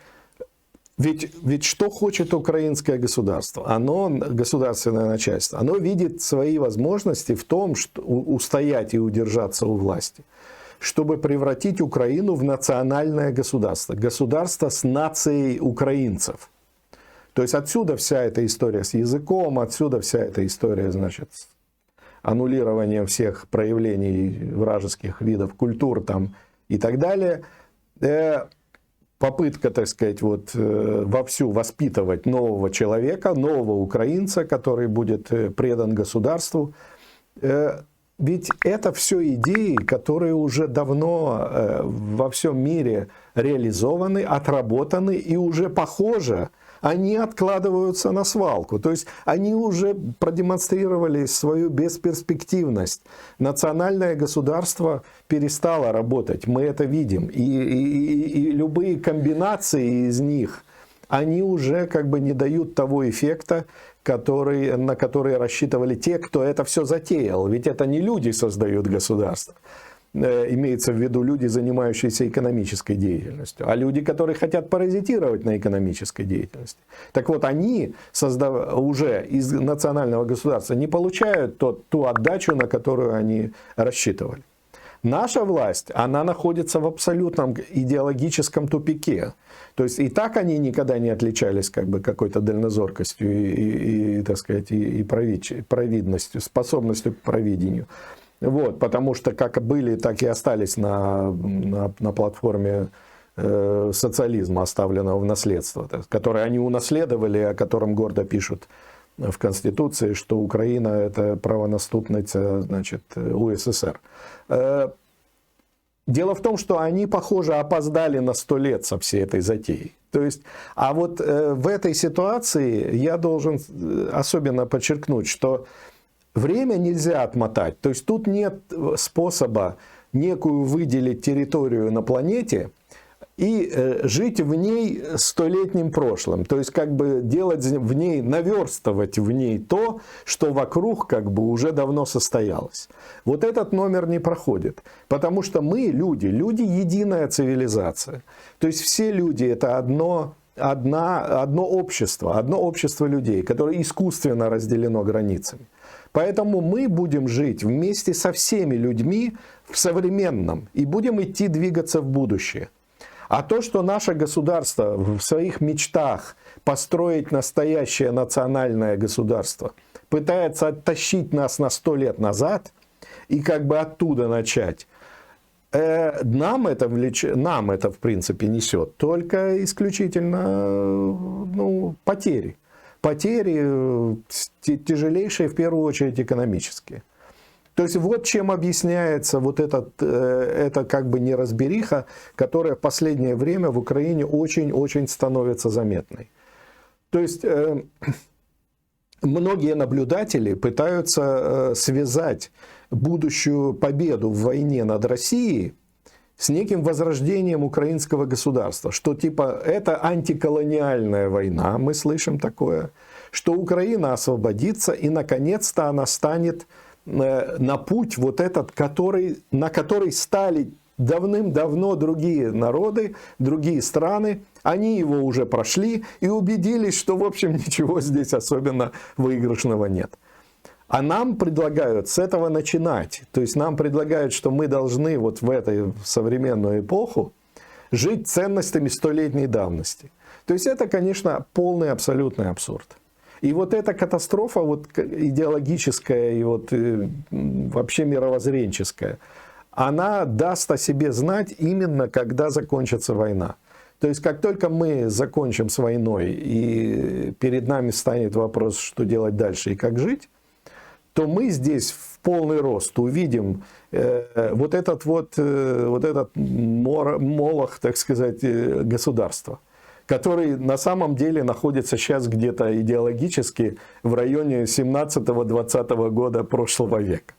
ведь что хочет украинское государство? Оно, государственное начальство, оно видит свои возможности в том, что устоять и удержаться у власти, чтобы превратить Украину в национальное государство. Государство с нацией украинцев. То есть отсюда вся эта история с языком, отсюда вся эта история, значит, с аннулированием всех проявлений вражеских видов культур там и так далее. Попытка, так сказать, вот вовсю воспитывать нового человека, нового украинца, который будет предан государству. Ведь это все идеи, которые уже давно во всем мире реализованы, отработаны и уже, похоже, они откладываются на свалку. То есть они уже продемонстрировали свою бесперспективность. Национальное государство перестало работать, мы это видим. И любые комбинации из них, они уже как бы не дают того эффекта, на который рассчитывали те, кто это все затеял. Ведь это не люди создают государство. Имеется в виду люди, занимающиеся экономической деятельностью, а люди, которые хотят паразитировать на экономической деятельности. Так вот, они уже из национального государства не получают ту отдачу, на которую они рассчитывали. Наша власть, она находится в абсолютном идеологическом тупике. То есть и так они никогда не отличались как бы какой-то дальнозоркостью и так сказать, и провидностью, способностью к провидению. Вот, потому что как были, так и остались на платформе социализма, оставленного в наследство, который они унаследовали, о котором гордо пишут в Конституции, что Украина – это правонаступница, значит, УССР. Дело в том, что они, похоже, опоздали на 100 лет со всей этой затеей. То есть, а вот в этой ситуации я должен особенно подчеркнуть, что время нельзя отмотать. То есть тут нет способа некую выделить территорию на планете и жить в ней столетним прошлым. То есть как бы делать в ней, наверстывать в ней то, что вокруг как бы уже давно состоялось. Вот этот номер не проходит. Потому что мы люди единая цивилизация. То есть все люди это одно общество людей, которое искусственно разделено границами. Поэтому мы будем жить вместе со всеми людьми в современном и будем двигаться в будущее. А то, что наше государство в своих мечтах построить настоящее национальное государство пытается оттащить нас на 100 лет назад и как бы оттуда начать, нам это в принципе несет только исключительно потери. Потери тяжелейшие, в первую очередь, экономические. То есть вот чем объясняется вот эта как бы неразбериха, которая в последнее время в Украине очень-очень становится заметной. То есть многие наблюдатели пытаются связать будущую победу в войне над Россией с неким возрождением украинского государства, что типа это антиколониальная война, мы слышим такое, что Украина освободится и наконец-то она станет на путь вот этот, на который стали давным-давно другие народы, другие страны, они его уже прошли и убедились, что в общем ничего здесь особенно выигрышного нет. А нам предлагают с этого начинать. То есть нам предлагают, что мы должны вот в эту современную эпоху жить ценностями столетней давности. То есть это, конечно, полный абсолютный абсурд. И вот эта катастрофа вот, идеологическая и вот, вообще мировоззренческая, она даст о себе знать именно когда закончится война. То есть как только мы закончим с войной и перед нами станет вопрос, что делать дальше и как жить, то мы здесь в полный рост увидим вот этот молох, так сказать, государства, который на самом деле находится сейчас где-то идеологически в районе 17-20 года прошлого века.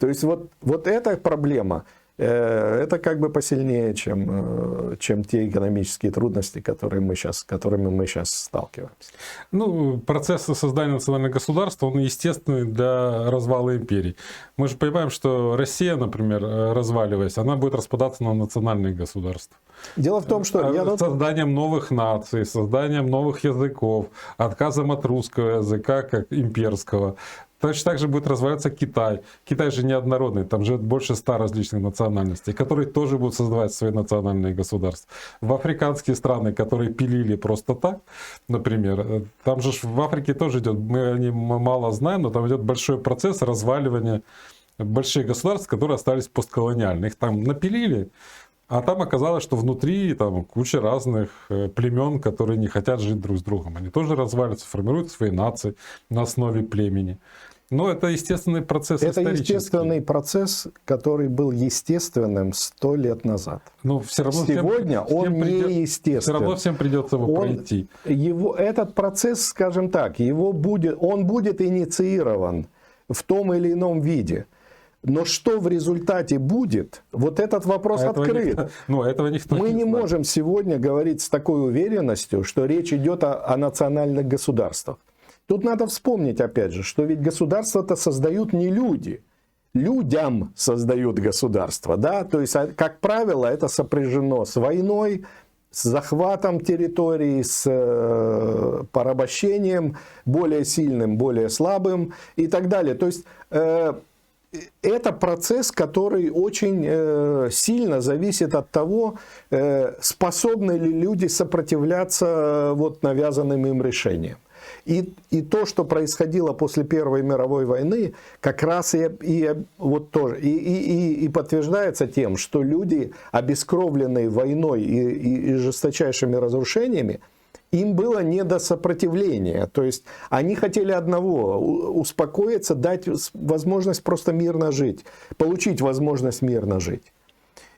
То есть вот эта проблема, это как бы посильнее, чем те экономические трудности, с которыми мы сейчас сталкиваемся. Ну, процесс создания национального государства, он естественный для развала империй. Мы же понимаем, что Россия, например, разваливаясь, она будет распадаться на национальные государства. Дело в том, что... Созданием новых наций, созданием новых языков, отказом от русского языка как имперского. Точно так же будет развиваться Китай. Китай же неоднородный, там живет больше 100 различных национальностей, которые тоже будут создавать свои национальные государства. В африканские страны, которые пилили просто так, например, там же в Африке тоже идет, мы о ней мало знаем, но там идет большой процесс разваливания больших государств, которые остались постколониальные. Их там напилили, а там оказалось, что внутри там куча разных племен, которые не хотят жить друг с другом. Они тоже разваливаются, формируют свои нации на основе племени. Но это естественный процесс Это исторический. естественный процесс, который был естественным 100 лет назад. Но все равно Сегодня он неестественный. Все равно всем придется его пройти. Этот процесс, скажем так, он будет инициирован в том или ином виде. Но что в результате будет, вот этот вопрос открыт. Этого никто Мы не знает. можем сегодня говорить с такой уверенностью, что речь идет о национальных государствах. Тут надо вспомнить, опять же, что ведь государства-то создают не люди. Людям создают государство. Да? То есть, как правило, это сопряжено с войной, с захватом территории, с порабощением, более сильным, более слабым и так далее. То есть, это процесс, который очень сильно зависит от того, способны ли люди сопротивляться вот навязанным им решениям. И то, что происходило после Первой мировой войны, как раз вот тоже, и подтверждается тем, что люди, обескровленные войной и жесточайшими разрушениями, им было не до сопротивления. То есть они хотели одного – успокоиться, дать возможность просто мирно жить, получить возможность мирно жить.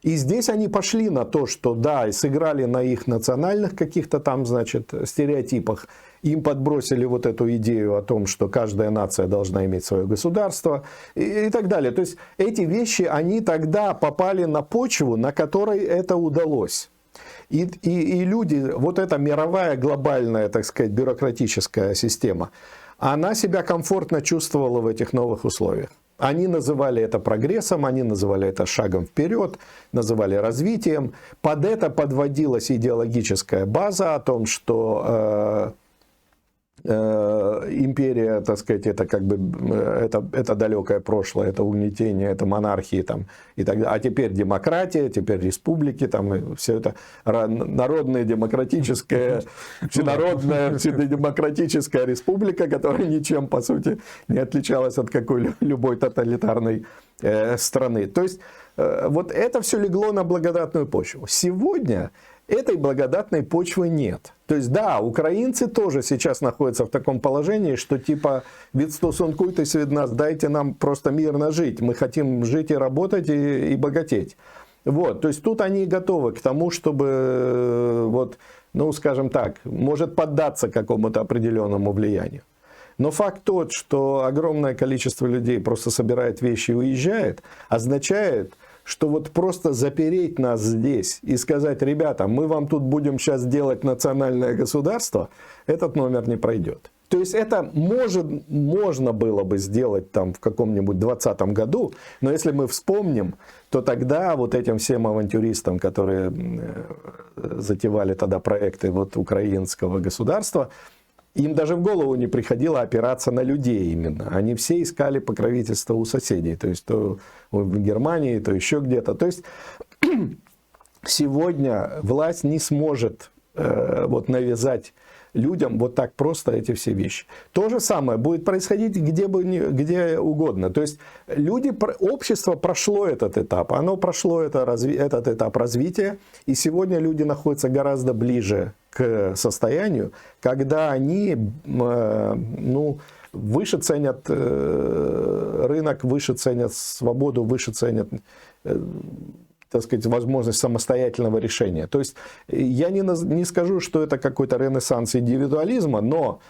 И здесь они пошли на то, что да, и сыграли на их национальных каких-то там, значит, стереотипах. Им подбросили вот эту идею о том, что каждая нация должна иметь свое государство и так далее. То есть эти вещи, они тогда попали на почву, на которой это удалось. И люди, вот эта мировая глобальная, так сказать, бюрократическая система, она себя комфортно чувствовала в этих новых условиях. Они называли это прогрессом, они называли это шагом вперед, называли развитием. Под это подводилась идеологическая база о том, что империя, так сказать, это как бы это далекое прошлое, это угнетение, это монархии там, и так далее. А теперь демократия, теперь республики, там, и все это народная демократическая, всенародная демократическая республика, которая ничем, по сути, не отличалась от любой тоталитарной страны. То есть вот это все легло на благодатную почву. Сегодня этой благодатной почвы нет. То есть, да, украинцы тоже сейчас находятся в таком положении, что типа «Відстосункуйтесь від нас, дайте нам просто мирно жить, мы хотим жить и работать и богатеть». Вот, то есть тут они готовы к тому, чтобы, вот, ну, скажем так, может поддаться какому-то определенному влиянию. Но факт тот, что огромное количество людей просто собирает вещи и уезжает, означает, что вот просто запереть нас здесь и сказать: ребята, мы вам тут будем сейчас делать национальное государство, этот номер не пройдет. То есть это можно было бы сделать там в каком-нибудь 2020 году, но если мы вспомним, то тогда вот этим всем авантюристам, которые затевали тогда проекты вот украинского государства, им даже в голову не приходило опираться на людей именно. Они все искали покровительство у соседей. То есть то в Германии, то еще где-то. То есть сегодня власть не сможет вот навязать людям вот так просто эти все вещи. То же самое будет происходить где угодно. То есть общество прошло этот этап. Оно прошло этот этап развития. И сегодня люди находятся гораздо ближе к состоянию, когда они выше ценят рынок, выше ценят свободу, выше ценят, так сказать, возможность самостоятельного решения. То есть я не скажу, что это какой-то ренессанс индивидуализма, но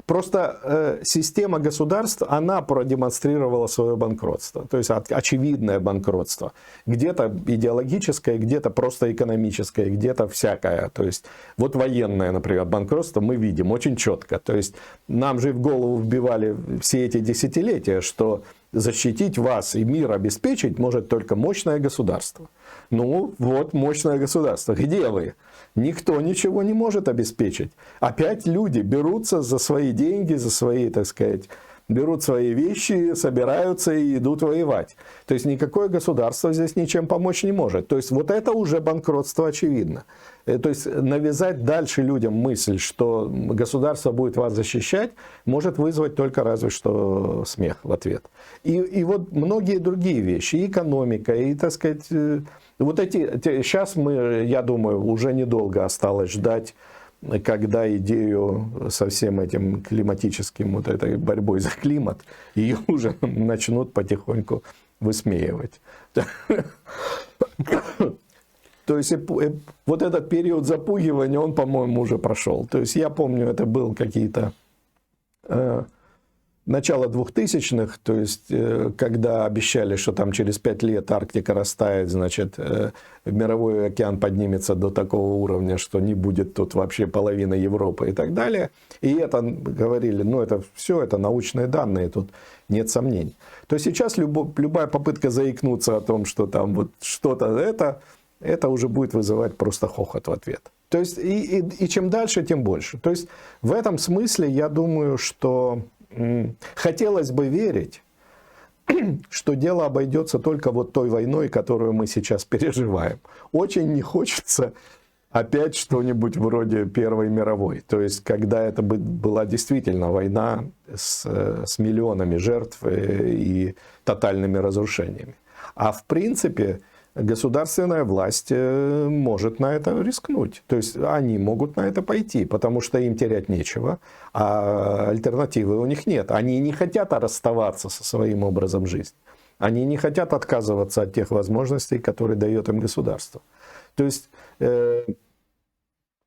просто система государств, она продемонстрировала свое банкротство. То есть очевидное банкротство. Где-то идеологическое, где-то просто экономическое, где-то всякое. То есть вот военное, например, банкротство мы видим очень четко. То есть нам же в голову вбивали все эти десятилетия, что защитить вас и мир обеспечить может только мощное государство. Ну вот мощное государство. Где вы? Никто ничего не может обеспечить. Опять люди берутся за свои деньги, за свои, так сказать, берут свои вещи, собираются и идут воевать. То есть никакое государство здесь ничем помочь не может. То есть вот это уже банкротство очевидно. То есть навязать дальше людям мысль, что государство будет вас защищать, может вызвать только разве что смех в ответ. И вот многие другие вещи, и экономика, и, так сказать, вот сейчас я думаю, уже недолго осталось ждать, когда идею со всем этим климатическим, вот этой борьбой за климат, ее уже начнут потихоньку высмеивать. То есть вот этот период запугивания, он, по-моему, уже прошел. То есть я помню, это был какие-то начало 2000-х, то есть когда обещали, что там через 5 лет Арктика растает, значит, мировой океан поднимется до такого уровня, что не будет тут вообще половины Европы и так далее. И это говорили, ну это все, это научные данные, тут нет сомнений. То сейчас любая попытка заикнуться о том, что там вот что-то это уже будет вызывать просто хохот в ответ. То есть и чем дальше, тем больше. То есть в этом смысле я думаю, что хотелось бы верить, что дело обойдется только вот той войной, которую мы сейчас переживаем. Очень не хочется опять что-нибудь вроде Первой мировой. То есть, когда это была действительно война с миллионами жертв и тотальными разрушениями. А в принципе, государственная власть может на это рискнуть. То есть они могут на это пойти, потому что им терять нечего, а альтернативы у них нет. Они не хотят расставаться со своим образом жизни. Они не хотят отказываться от тех возможностей, которые дает им государство. То есть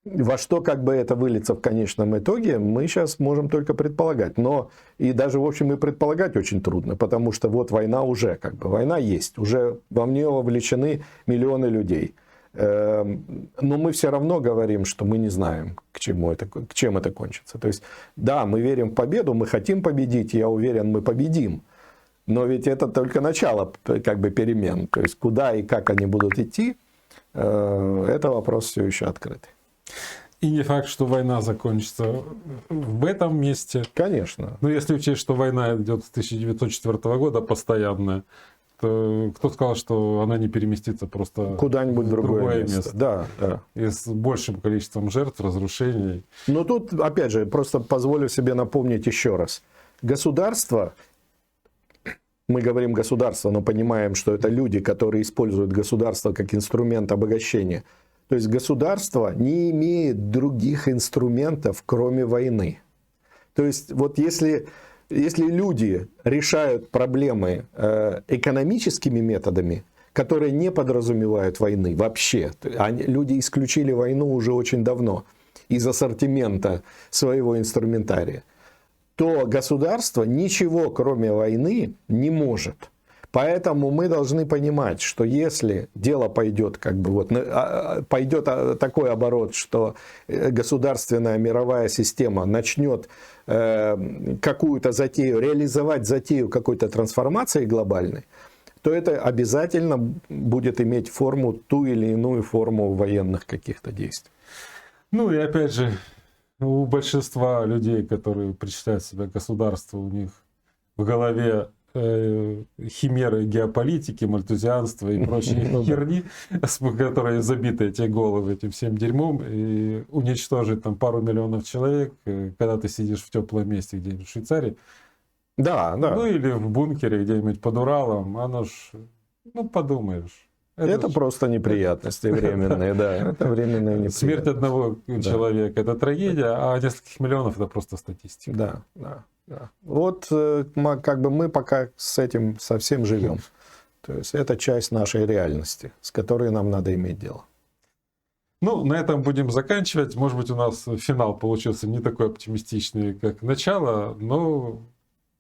во что как бы это выльется в конечном итоге, мы сейчас можем только предполагать. Но и даже, в общем, и предполагать очень трудно, потому что вот война уже, как бы, война есть, уже во нее вовлечены миллионы людей. Но мы все равно говорим, что мы не знаем, чем это кончится. То есть, да, мы верим в победу, мы хотим победить, я уверен, мы победим. Но ведь это только начало как бы перемен. То есть, куда и как они будут идти, это вопрос все еще открытый. И не факт, что война закончится в этом месте. Конечно. Но если учесть, что война идет с 1904 года постоянная, то кто сказал, что она не переместится просто куда-нибудь в другое место. Да, да. И с большим количеством жертв, разрушений. Но тут, опять же, просто позволю себе напомнить еще раз. Государство, мы говорим государство, но понимаем, что это люди, которые используют государство как инструмент обогащения. То есть государство не имеет других инструментов, кроме войны. То есть вот если люди решают проблемы экономическими методами, которые не подразумевают войны вообще, люди исключили войну уже очень давно из ассортимента своего инструментария, то государство ничего, кроме войны, не может. Поэтому мы должны понимать, что если дело пойдет, как бы вот, пойдет такой оборот, что государственная мировая система начнет какую-то затею, реализовать затею какой-то трансформации глобальной, то это обязательно будет иметь форму, ту или иную форму военных каких-то действий. Ну и опять же, у большинства людей, которые причисляют себя к государству, у них в голове химеры геополитики, мальтузианства и прочие херни, которые забиты эти головы этим всем дерьмом, и уничтожить там пару миллионов человек, когда ты сидишь в теплом месте где-нибудь в Швейцарии, да, да. Ну или в бункере где-нибудь под Уралом, оно ж, ну подумаешь. Это просто неприятности временные, да. Это временные неприятности. Смерть одного человека — это трагедия, а нескольких миллионов — это просто статистика. Да, да. Да. Вот как бы мы пока с этим совсем живем. То есть это часть нашей реальности, с которой нам надо иметь дело. Ну, на этом будем заканчивать. Может быть, у нас финал получился не такой оптимистичный, как начало, но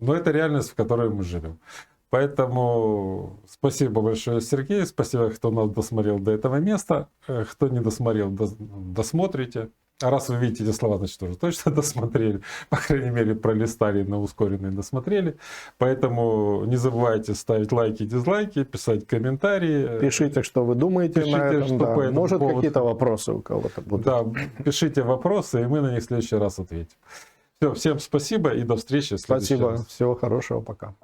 это реальность, в которой мы живем. Поэтому спасибо большое, Сергей. Спасибо, кто нас досмотрел до этого места. Кто не досмотрел, досмотрите. А раз вы видите эти слова, значит, тоже точно досмотрели. По крайней мере, пролистали на ускоренной досмотрели. Поэтому не забывайте ставить лайки, дизлайки, писать комментарии. Пишите, что вы думаете на этом. Да. Может, какие-то вопросы у кого-то будут. Да, пишите вопросы, и мы на них в следующий раз ответим. Все, всем спасибо и до встречи в следующий Спасибо, раз. всего хорошего, пока.